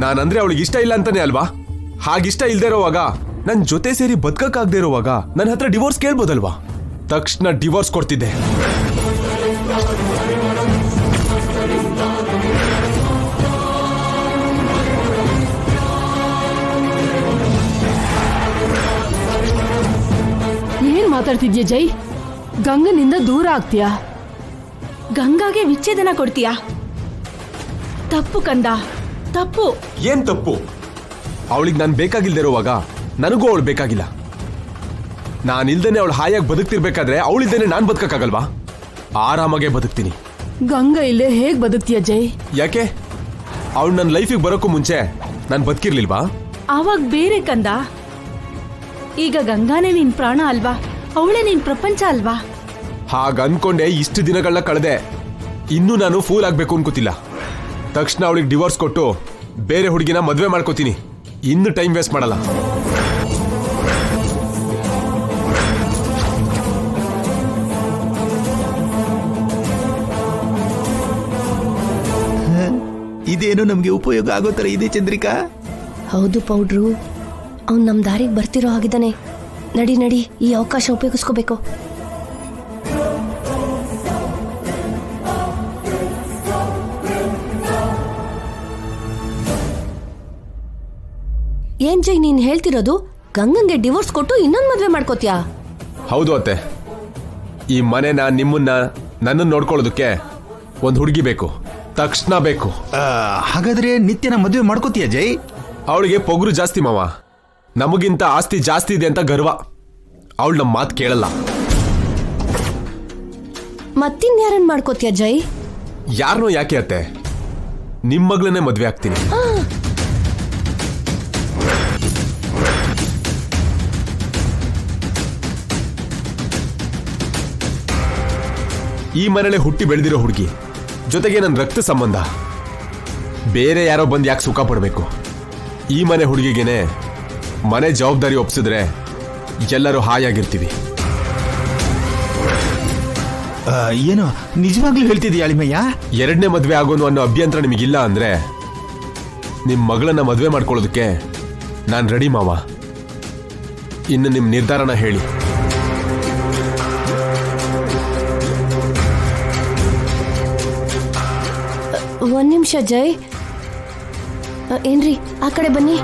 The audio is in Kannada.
ನಾನಂದ್ರೆ ಅವಳಿಗೆ ಇಷ್ಟ ಇಲ್ಲ ಅಂತಾನೆ ಅಲ್ವಾ? ಹಾಗಿಷ್ಟ ಇಲ್ದೇ ಇರೋವಾಗ ನನ್ ಜೊತೆ ಸೇರಿ ಬದುಕಕ್ಕಾಗದೇ ಇರೋವಾಗ ನನ್ನ ಹತ್ರ ಡಿವೋರ್ಸ್ ಕೇಳ್ಬೋದಲ್ವಾ? ತಕ್ಷಣ ಡಿವೋರ್ಸ್ ಕೊಡ್ತಿದ್ದೆ. ಏನ್ ಮಾತಾಡ್ತಿದ್ಯಾ ಜೈ? ಗಂಗನಿಂದ ದೂರ ಆಗ್ತೀಯಾ? ಗಂಗಾಗೆ ವಿಚ್ಛೇದನ ಕೊಡ್ತೀಯಾ? ತಪ್ಪು ಕಂದ, ತಪ್ಪು. ಏನ್ ತಪ್ಪು? ಅವಳಿಗೆ ನಾನು ಬೇಕಾಗಿಲ್ದೇ ಇರುವಾಗ ನನಗೂ ಅವಳು ಬೇಕಾಗಿಲ್ಲ. ನಾನಿಲ್ದೇನೆ ಅವಳು ಹಾಯಾಗಿ ಬದುಕ್ತಿರ್ಬೇಕಾದ್ರೆ ಅವಳಿಲ್ದೇನೆ ನಾನು ಬದುಕಕ್ಕಾಗಲ್ವಾ? ಆರಾಮಾಗೆ ಬದುಕ್ತೀನಿ. ಗಂಗಾ ಇಲ್ಲೇ ಹೇಗ್ ಬದುಕ್ತೀಯ ಜೈ? ಯಾಕೆ? ಅವಳು ನನ್ನ ಲೈಫಿಗೆ ಬರೋಕ್ಕೂ ಮುಂಚೆ ನಾನು ಬದುಕಿರ್ಲಿಲ್ವಾ? ಆವಾಗ ಬೇರೆ ಕಂದ. ಈಗ ಗಂಗಾನೇ ನಿನ್ ಪ್ರಾಣ ಅಲ್ವಾ? ಅವಳೇ ನಿನ್ ಪ್ರಪಂಚ ಅಲ್ವಾ? ಹಾಗ ಅನ್ಕೊಂಡೆ ಇಷ್ಟು ದಿನಗಳನ್ನ ಕಳೆದೆ. ಇನ್ನೂ ನಾನು ಫೂಲ್ ಆಗ್ಬೇಕು ಅನ್ಕೋತಿಲ್ಲ. ತಕ್ಷಣ ಅವಳಿಗೆ ಡಿವೋರ್ಸ್ ಕೊಟ್ಟು ಬೇರೆ ಹುಡುಗಿನ ಮದುವೆ ಮಾಡ್ಕೋತೀನಿ. ಇನ್ನು ಟೈಮ್ ವೇಸ್ಟ್ ಮಾಡಲ್ಲ. ಇದೇನೋ ನಮ್ಗೆ ಉಪಯೋಗ ಆಗೋ ತರ ಇದೆ ಚಂದ್ರಿಕಾ. ಹೌದು ಪೌಡ್ರು, ಅವ್ನು ನಮ್ಮ ದಾರಿಗೆ ಬರ್ತಿರೋ ಆಗಿದ್ದಾನೆ. ನಡಿ ನಡಿ, ಈ ಅವಕಾಶ ಉಪಯೋಗಿಸ್ಕೋಬೇಕು. ಏನ್ ಜೈ ನೀನ್ ಹೇಳ್ತಿರೋದು? ಗಂಗಂಗೆ ಡಿವೋರ್ಸ್ ಕೊಟ್ಟು ಇನ್ನೊಂದು ಮದ್ವೆ ಮಾಡ್ಕೋತ್ಯಾ? ಹೌದು ಅತ್ತೆ. ಈ ಮನೆನ ನಿಮ್ಮನ್ನ ನನ್ನನ್ನು ನೋಡ್ಕೊಳ್ಳೋದಕ್ಕೆ ಒಂದು ಹುಡುಗಿ ಬೇಕು, ತಕ್ಷಣ ಬೇಕು. ಹಾಗಾದ್ರೆ ನಿತ್ಯನ ಮದುವೆ ಮಾಡ್ಕೋತೀಯ ಜೈ? ಅವಳಿಗೆ ಪೊಗರು ಜಾಸ್ತಿ ಮಾವ. ನಮಗಿಂತ ಆಸ್ತಿ ಜಾಸ್ತಿ ಇದೆ ಅಂತ ಗರ್ವ. ಅವಳು ನಮ್ಮ ಮಾತು ಕೇಳಲ್ಲ. ಮತ್ತಿನ್ಯಾರನ್ ಮಾಡ್ಕೋತ್ಯಾ ಜೈ? ಯಾರನ್ನೋ ಯಾಕೆ ಅತ್ತೆ, ನಿಮ್ಮ ಮಗಳನ್ನೇ ಮದುವೆ ಆಗ್ತೀನಿ. ಈ ಮನೇಲೆ ಹುಟ್ಟಿ ಬೆಳೆದಿರೋ ಹುಡುಗಿ, ಜೊತೆಗೆ ನನ್ನ ರಕ್ತ ಸಂಬಂಧ. ಬೇರೆ ಯಾರೋ ಬಂದು ಯಾಕೆ ಸುಖ ಪಡಬೇಕು? ಈ ಮನೆ ಹುಡುಗಿಗೇನೆ ಮನೆ ಜವಾಬ್ದಾರಿ ಒಪ್ಸಿದ್ರೆ ಎಲ್ಲರೂ ಹಾಯಾಗಿರ್ತೀವಿ. ಏನೋ ನಿಜವಾಗ್ಲೂ ಹೇಳ್ತಿದೀಯ ಅಳಿಮಯ್ಯ? ಎರಡನೇ ಮದುವೆ ಆಗೋನು ಅನ್ನೋ ಅಭ್ಯಂತರ ನಿಮಗಿಲ್ಲ ಅಂದ್ರೆ ನಿಮ್ಮ ಮಗಳನ್ನ ಮದುವೆ ಮಾಡ್ಕೊಳ್ಳೋದಕ್ಕೆ ನಾನು ರೆಡಿ ಮಾವ. ಇನ್ನು ನಿಮ್ಮ ನಿರ್ಧಾರನ ಹೇಳಿ. ಒಂದ್ ನಿಮಿಷ ಜೈ. ಏನ್ರಿ, ಆ ಕಡೆ ಬನ್ನಿ.